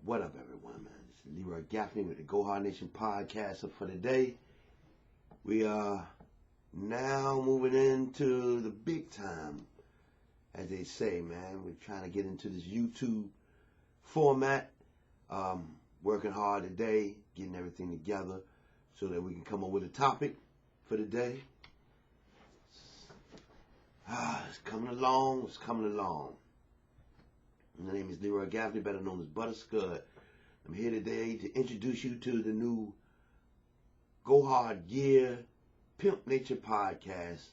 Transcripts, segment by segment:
What up, everyone, man? It's Leroy Gaffney with the Go Hard Nation podcast. So for today, we are now moving into the big time, as they say, man. We're trying to get into this YouTube format. Working hard today, getting everything together so that we can come up with a topic for the day. It's coming along. It's coming along. My name is Leroy Gaffney, better known as Butterscud. I'm here today to introduce you to the new Go Hard Gear Pimp Nature podcast,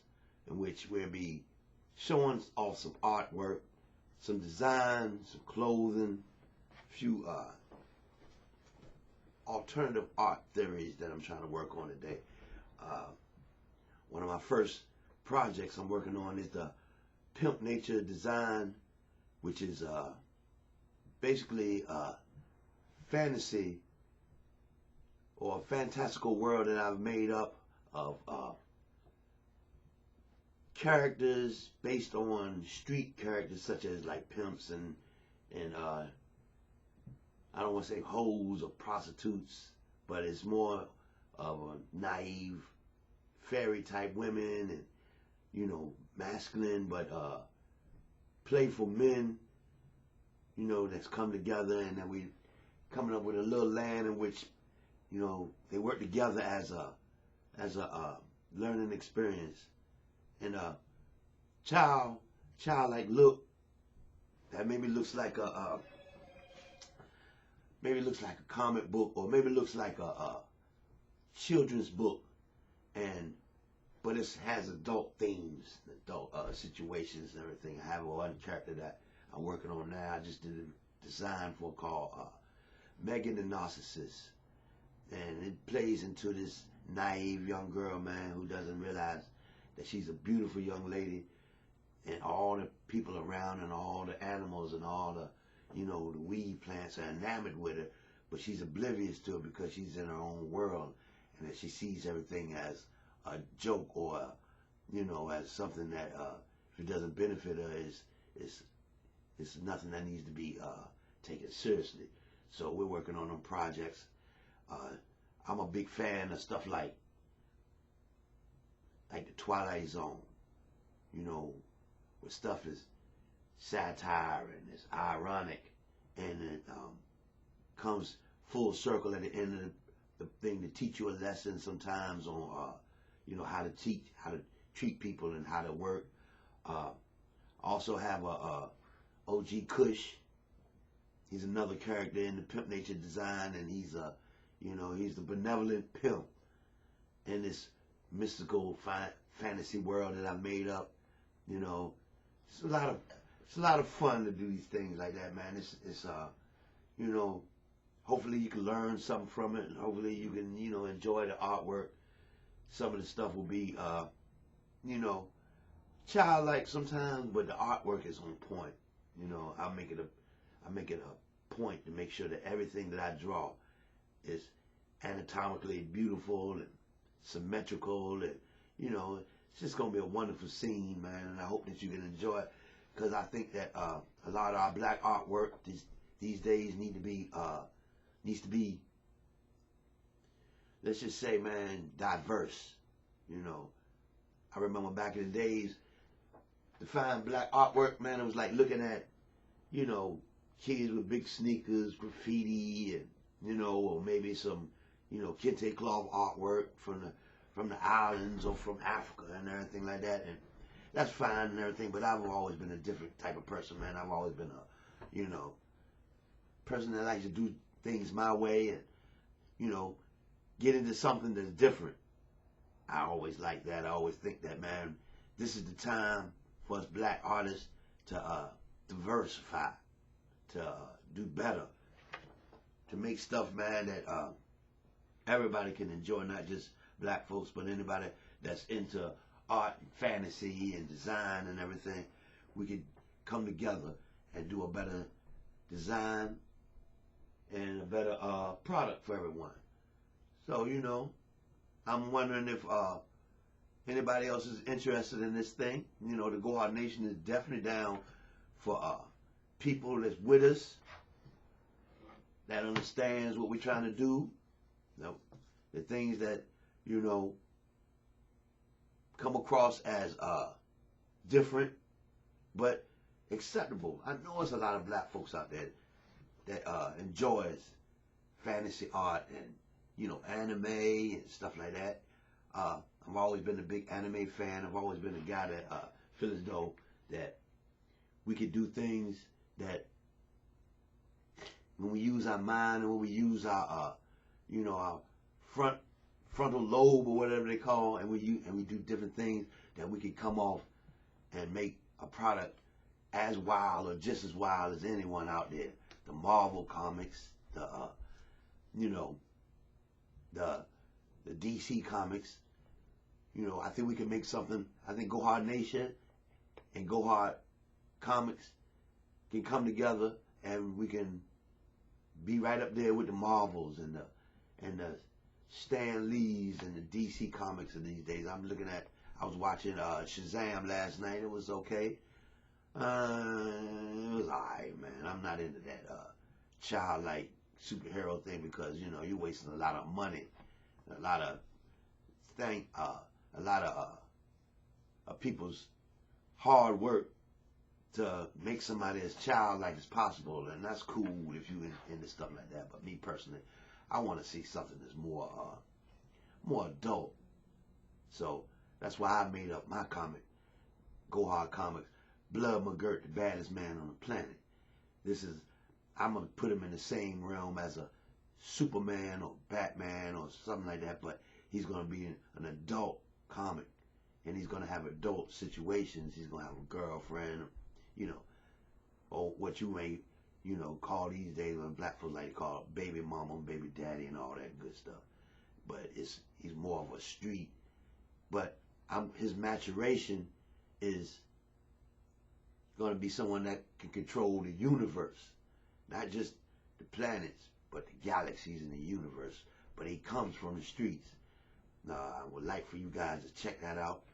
in which we'll be showing off some artwork, some design, some clothing, a few alternative art theories that I'm trying to work on today. One of my first projects I'm working on is the Pimp Nature design, which is basically a fantasy or a fantastical world that I've made up of characters based on street characters such as like pimps and I don't want to say hoes or prostitutes, but it's more of a naive fairy type women and, you know, masculine but playful men, you know, that's come together, and then we coming up with a little land in which, you know, they work together as a learning experience. And childlike look that maybe looks like a comic book, or maybe looks like a children's book, but it has adult themes, adult situations and everything. I have one character that I'm working on now. I just did a design for called Megan the Narcissist, and it plays into this naive young girl, man, who doesn't realize that she's a beautiful young lady, and all the people around and all the animals and all the, you know, the weed plants are enamored with her, but she's oblivious to it because she's in her own world, and that she sees everything as a joke, or you know, as something that if it doesn't benefit her, it's nothing that needs to be taken seriously. So we're working on them projects. I'm a big fan of stuff like the Twilight Zone, you know, where stuff is satire and it's ironic, and it comes full circle at the end of the thing to teach you a lesson sometimes on you know, how to treat people and how to work. Also have a OG Kush. He's another character in the Pimp Nature design, and he's the benevolent pimp in this mystical fantasy world that I made up. You know, it's a lot of fun to do these things like that, man. It's you know, hopefully you can learn something from it, and hopefully you can, you know, enjoy the artwork. Some of the stuff will be, you know, childlike sometimes, but the artwork is on point. You know, I make it a point to make sure that everything that I draw is anatomically beautiful and symmetrical, and, you know, it's just gonna be a wonderful scene, man. And I hope that you can enjoy it, because I think that a lot of our black artwork these days needs to be, let's just say, man, diverse. You know, I remember back in the days, to find black artwork, man, it was like looking at, you know, kids with big sneakers, graffiti, and, you know, or maybe some, you know, kente cloth artwork from the islands or from Africa and everything like that. And that's fine and everything, but I've always been a different type of person, man. I've always been a, you know, person that likes to do things my way and, you know, get into something that's different. I always like that. I always think that, man, this is the time for us black artists to diversify, to do better, to make stuff, man, that everybody can enjoy, not just black folks, but anybody that's into art and fantasy and design and everything. We could come together and do a better design and a better product for everyone. So, you know, I'm wondering if anybody else is interested in this thing. You know, the Go Hard Nation is definitely down for people that's with us that understands what we're trying to do. The things that, you know, come across as different but acceptable. I know there's a lot of black folks out there that enjoys fantasy art and, you know, anime and stuff like that. I've always been a big anime fan. I've always been a guy that feel as though that we could do things that when we use our mind and when we use our, you know, our frontal lobe or whatever they call, and we do different things, that we could come off and make a product as wild or just as wild as anyone out there. The Marvel comics, the you know, the DC comics. You know, I think we can make something. I think Go Hard Nation and Go Hard Comics can come together, and we can be right up there with the Marvels and the Stan Lees and the DC comics of these days. I was watching Shazam last night. It was okay. It was alright, man. I'm not into that childlike superhero thing, because, you know, you're wasting a lot of money, a lot of people's hard work to make somebody as childlike as possible, and that's cool if you into stuff like that. But me personally, I want to see something that's more adult. So that's why I made up my comic, Go Hard Comics, Blood MaGURT, the baddest man on the planet. I'm gonna put him in the same realm as a Superman or Batman or something like that, but he's gonna be an adult comic, and he's gonna have adult situations. He's gonna have a girlfriend, you know, or what you may, you know, call these days when black folks like to call baby mama, baby daddy, and all that good stuff. But he's more of a street. But his maturation is going to be someone that can control the universe, not just the planets, but the galaxies in the universe. But he comes from the streets. I would like for you guys to check that out.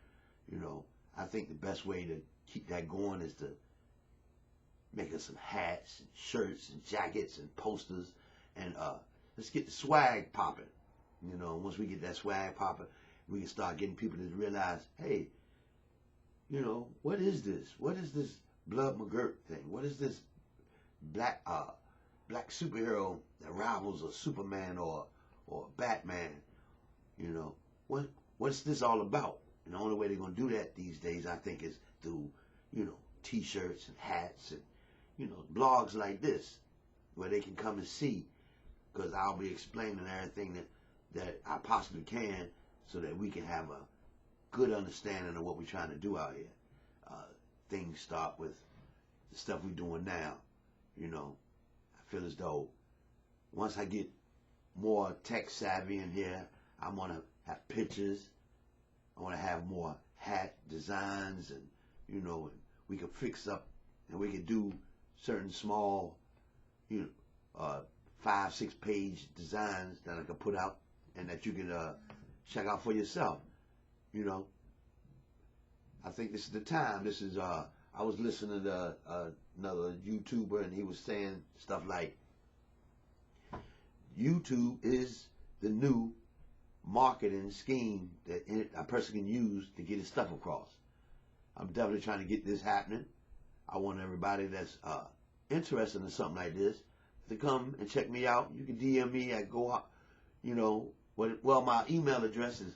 You know, I think the best way to keep that going is to make us some hats and shirts and jackets and posters, and let's get the swag popping. You know, once we get that swag popping, we can start getting people to realize, hey, you know, what is this? What is this Blood MaGURT thing? What is this black superhero that rivals a Superman or Batman? You know, what's this all about? And the only way they're gonna do that these days, I think, is through, you know, T-shirts and hats and, you know, blogs like this, where they can come and see, because I'll be explaining everything that I possibly can, so that we can have a good understanding of what we're trying to do out here. Things start with the stuff we're doing now. You know, I feel as though once I get more tech savvy in here, I want to have pictures. I want to have more hat designs, and, you know, and we can fix up, and we can do certain small, you know, 5-6 page designs that I can put out, and that you can check out for yourself. You know, I think this is the time. This is I was listening to another YouTuber, and he was saying stuff like, YouTube is the new marketing scheme that a person can use to get his stuff across. I'm definitely trying to get this happening. I want everybody that's interested in something like this to come and check me out. You can DM me at you know, well, my email address is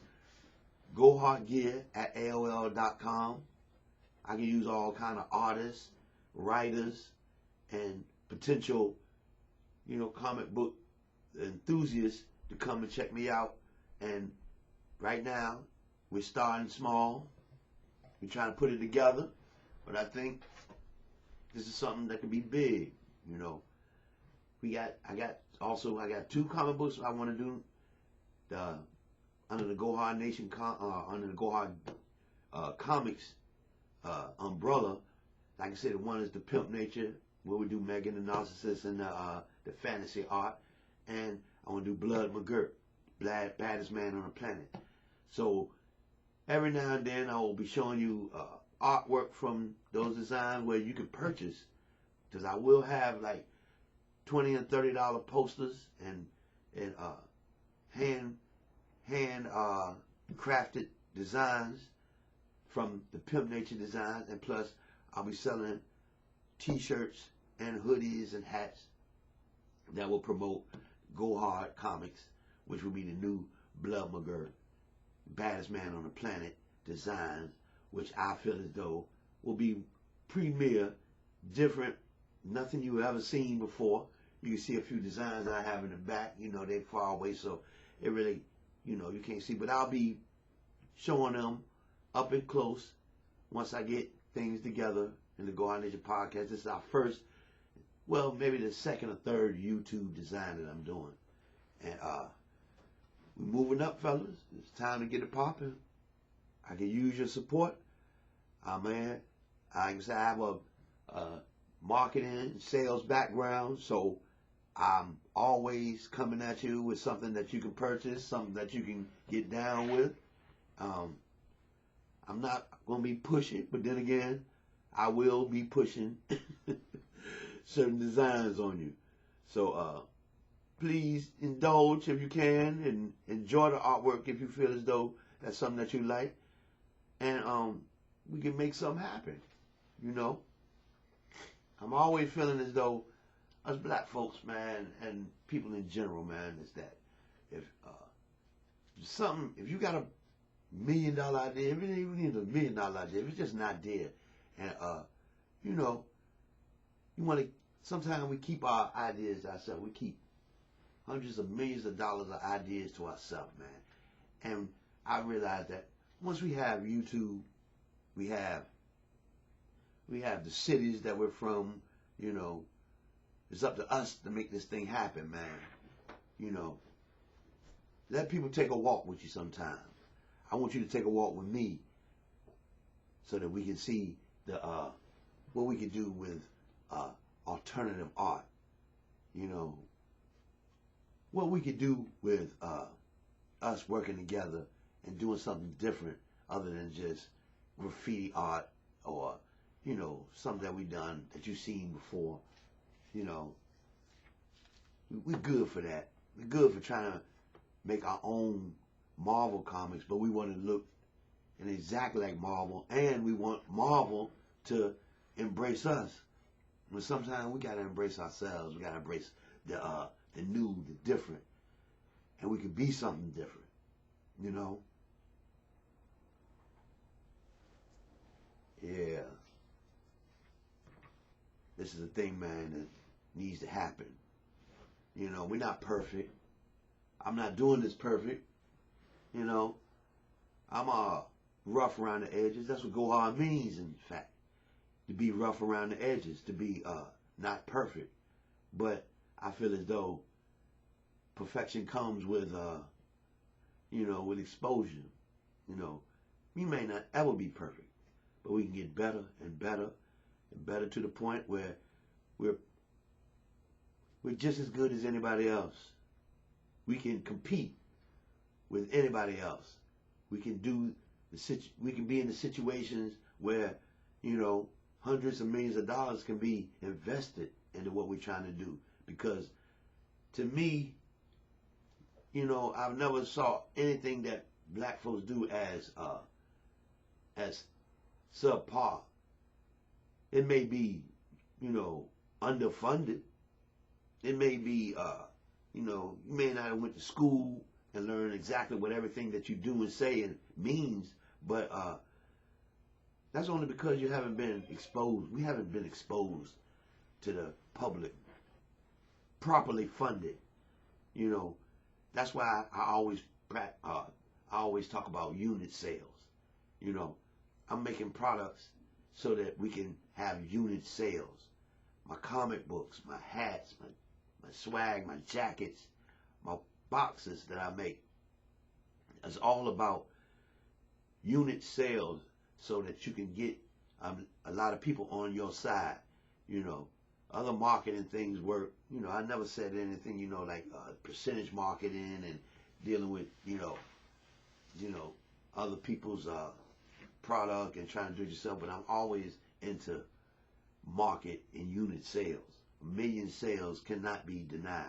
gohardgear@aol.com. I can use all kind of artists, writers, and potential, you know, comic book enthusiasts to come and check me out. And right now, we're starting small. We're trying to put it together, but I think this is something that can be big. You know, I got 2 comic books I want to do. Under the Go Hard Nation, under the Go Hard Comics umbrella. Like I said, one is the Pimp Nature, where we do Megan the Narcissist and the fantasy art, and I want to do Blood MaGURT, baddest man on the planet. So every now and then I will be showing you artwork from those designs where you can purchase, because I will have like $20 and $30 posters and hand crafted designs from the Pimp Nature Designs, and plus I'll be selling t-shirts and hoodies and hats that will promote Go Hard Comics, which will be the new Blood MaGURT, baddest man on the planet designs, which I feel as though will be premier, different, nothing you ever seen before. You can see a few designs I have in the back. You know, they're far away, so it really, you know, you can't see. But I'll be showing them up and close once I get things together in the Go Hard Nature podcast. This is our first, well, maybe the second or third YouTube design that I'm doing. And we're moving up, fellas. It's time to get it popping. I can use your support. Man, I have a marketing and sales background, so I'm always coming at you with something that you can purchase, something that you can get down with. I'm not going to be pushing, but then again, I will be pushing certain designs on you. So please indulge if you can, and enjoy the artwork if you feel as though that's something that you like. And we can make something happen, you know. I'm always feeling as though us black folks, man, and people in general, man, is that if you got $1 million idea, if it ain't even $1 million idea, if it's just an idea, and you know, you want to. Sometimes we keep our ideas to ourselves. We keep hundreds of millions of dollars of ideas to ourselves, man. And I realize that once we have YouTube, we have the cities that we're from, you know. It's up to us to make this thing happen, man. You know, let people take a walk with you sometime. I want you to take a walk with me so that we can see the what we can do with alternative art. You know, what we could do with us working together and doing something different other than just graffiti art or, you know, something that we done that you've seen before. You know, we're good for that. We're good for trying to make our own Marvel comics, but we want to look and exactly like Marvel, and we want Marvel to embrace us. But sometimes we gotta embrace ourselves. We gotta embrace the new, the different, and we can be something different. You know. Yeah. This is a thing, man, that needs to happen. You know, we're not perfect. I'm not doing this perfect. You know, I'm rough around the edges. That's what go hard means, in fact. To be rough around the edges, to be not perfect. But I feel as though perfection comes with, you know, with exposure. You know, we may not ever be perfect, but we can get better and better and better to the point where we're just as good as anybody else. We can compete with anybody else. We can we can be in the situations where, you know, hundreds of millions of dollars can be invested into what we're trying to do. Because to me, you know, I've never saw anything that black folks do as subpar. It may be, you know, underfunded. It may be, you know, you may not have went to school and learn exactly what everything that you do and say and means, but that's only because you haven't been exposed. We haven't been exposed to the public, properly funded. You know, that's why I always talk about unit sales. You know, I'm making products so that we can have unit sales. My comic books, my hats, my swag, my jackets, my boxes that I make. It's all about unit sales so that you can get a lot of people on your side. You know, other marketing things work. You know, I never said anything, you know, like percentage marketing and dealing with, you know, other people's product and trying to do it yourself. But I'm always into market and unit sales. million sales cannot be denied.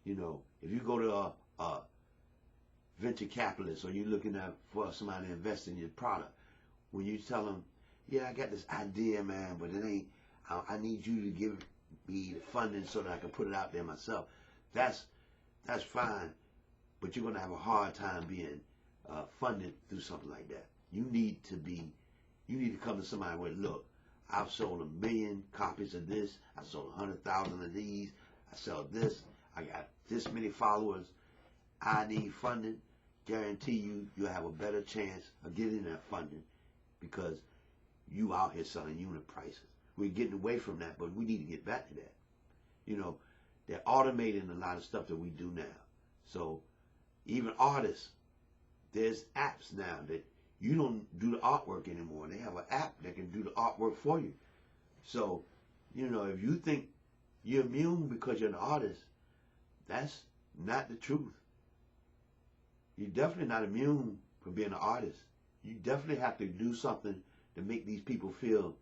You know, if you go to a venture capitalist or you're looking for somebody to invest in your product, when you tell them, yeah, I got this idea, man, but it ain't, I need you to give me the funding so that I can put it out there myself. That's fine, but you're going to have a hard time being funded through something like that. You need to come to somebody with, look, I've sold 1 million copies of this. I sold 100,000 of these. I sell this. I got this many followers. I need funding. Guarantee you'll have a better chance of getting that funding because you out here selling unit prices. We're getting away from that, but we need to get back to that. You know, they're automating a lot of stuff that we do now. So even artists, there's apps now that you don't do the artwork anymore. They have an app that can do the artwork for you. So, you know, if you think you're immune because you're an artist, that's not the truth. You're definitely not immune from being an artist. You definitely have to do something to make these people feel,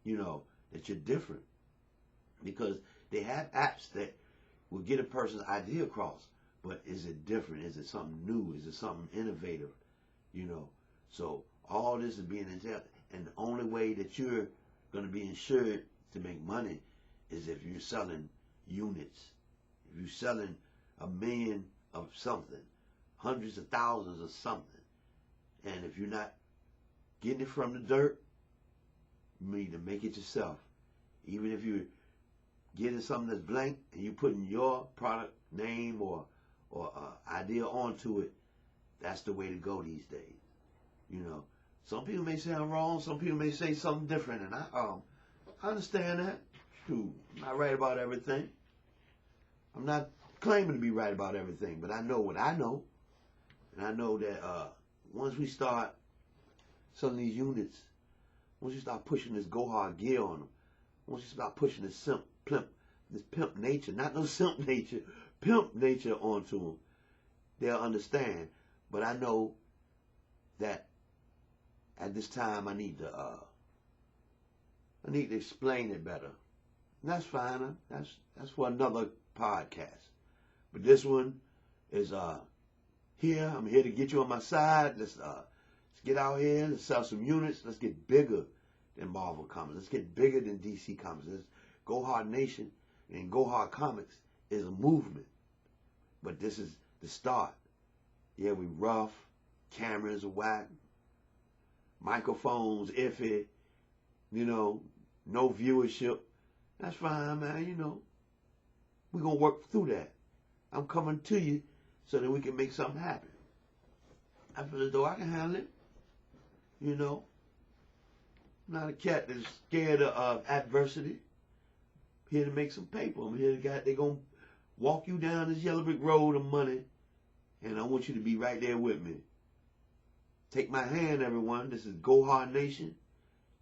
you know, that you're different. Because they have apps that will get a person's idea across. But is it different? Is it something new? Is it something innovative? You know, so all this is being insured. And the only way that you're going to be insured to make money is if you're selling units. If you're selling 1 million of something, hundreds of thousands of something. And if you're not getting it from the dirt, you need to make it yourself. Even if you're getting something that's blank and you're putting your product name or idea onto it, that's the way to go these days. You know, some people may say I'm wrong, some people may say something different, and I understand that. Shoot, I'm not right about everything. I'm not claiming to be right about everything, but I know what I know. And I know that once we start selling these units, once you start pushing this go hard gear on them, once you start pushing this pimp nature, not no simp nature, pimp nature onto them, they'll understand. But I know that at this time I need to explain it better. And that's fine. That's for another podcast. But this one is here. I'm here to get you on my side. Let's get out here. Let's sell some units. Let's get bigger than Marvel Comics. Let's get bigger than DC Comics. Let's Go Hard Nation and Go Hard Comics is a movement. But this is the start. Yeah, we rough. Cameras are whack. Microphones iffy. You know, no viewership. That's fine, man. You know, we're going to work through that. I'm coming to you so that we can make something happen. I feel as though I can handle it. You know, I'm not a cat that's scared of adversity. I'm here to make some paper. I'm here to they're going to walk you down this yellow brick road of money, and I want you to be right there with me. Take my hand, everyone. This is Go Hard Nation,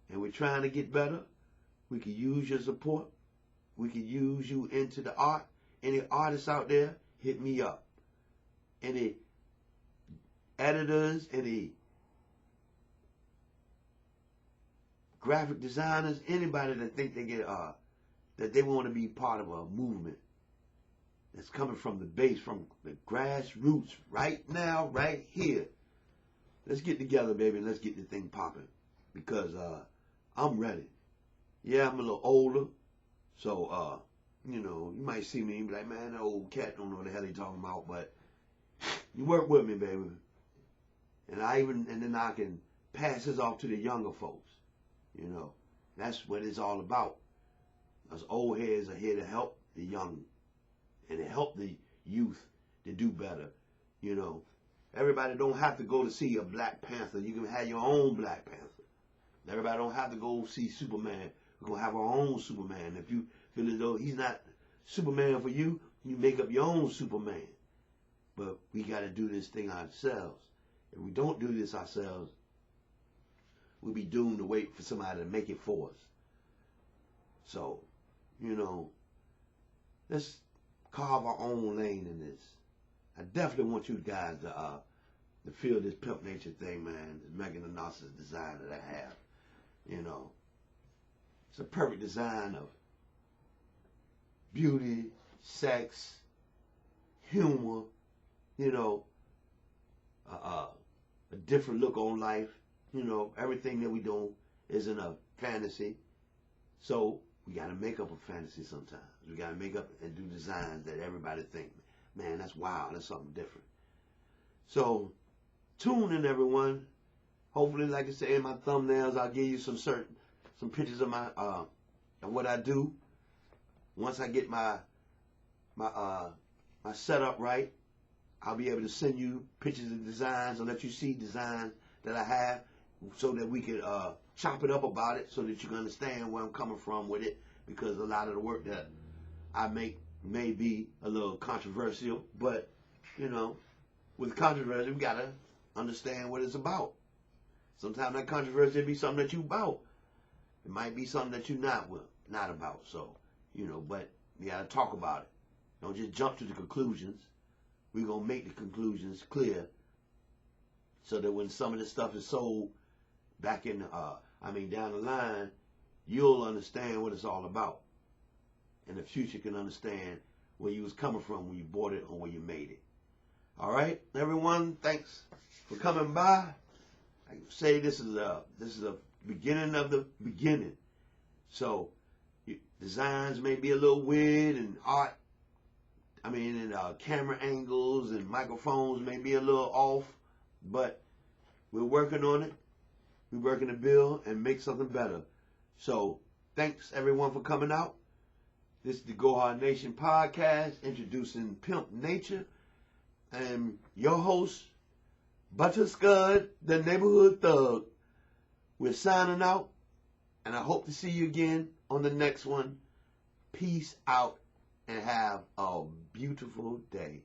and we're trying to get better. We can use your support. We can use you into the art. Any artists out there, hit me up. Any editors, any graphic designers, anybody that think they get that they want to be part of a movement that's coming from the base, from the grassroots, right now, right here. Let's get together, baby, and let's get the thing popping. Because I'm ready. Yeah, I'm a little older, so you know, you might see me and be like, man, that old cat don't know what the hell he talking about, but you work with me, baby. And then I can pass this off to the younger folks. You know, that's what it's all about. Us old heads are here to help the young and to help the youth to do better. You know, everybody don't have to go to see a Black Panther. You can have your own Black Panther. Everybody don't have to go see Superman. We're going to have our own Superman. If you feel as though he's not Superman for you, you make up your own Superman. But we got to do this thing ourselves. If we don't do this ourselves, we'll be doomed to wait for somebody to make it for us. So, you know, let's carve our own lane in this. I definitely want you guys to feel this pimp nature thing, man. This Megan the Narcissist design that I have. You know, it's a perfect design of beauty, sex, humor, you know, a different look on life. You know, everything that we do isn't a fantasy. So we got to make up a fantasy sometimes. We got to make up and do designs that everybody think, man, that's wild. That's something different. So tune in, everyone. Hopefully, like I say in my thumbnails, I'll give you some pictures of my of what I do. Once I get my setup right, I'll be able to send you pictures of designs and let you see designs that I have, so that we could chop it up about it, so that you can understand where I'm coming from with it. Because a lot of the work that I make may be a little controversial, but you know, with controversy, we gotta understand what it's about. Sometimes that controversy be something that you about. It might be something that you're not about. So, you know, but we gotta talk about it. Don't just jump to the conclusions. We're gonna make the conclusions clear, so that when some of this stuff is sold back in, down the line, you'll understand what it's all about. And the future can understand where you was coming from when you bought it or when you made it. All right, everyone, thanks for coming by. I say this is a beginning of the beginning. So designs may be a little weird, and art, and camera angles and microphones may be a little off, but we're working on it. We're working to build and make something better. So thanks everyone for coming out. This is the Go Hard Nation podcast, introducing Pimp Nature. And your host, Butterscud, the neighborhood thug. We're signing out, and I hope to see you again on the next one. Peace out, and have a beautiful day.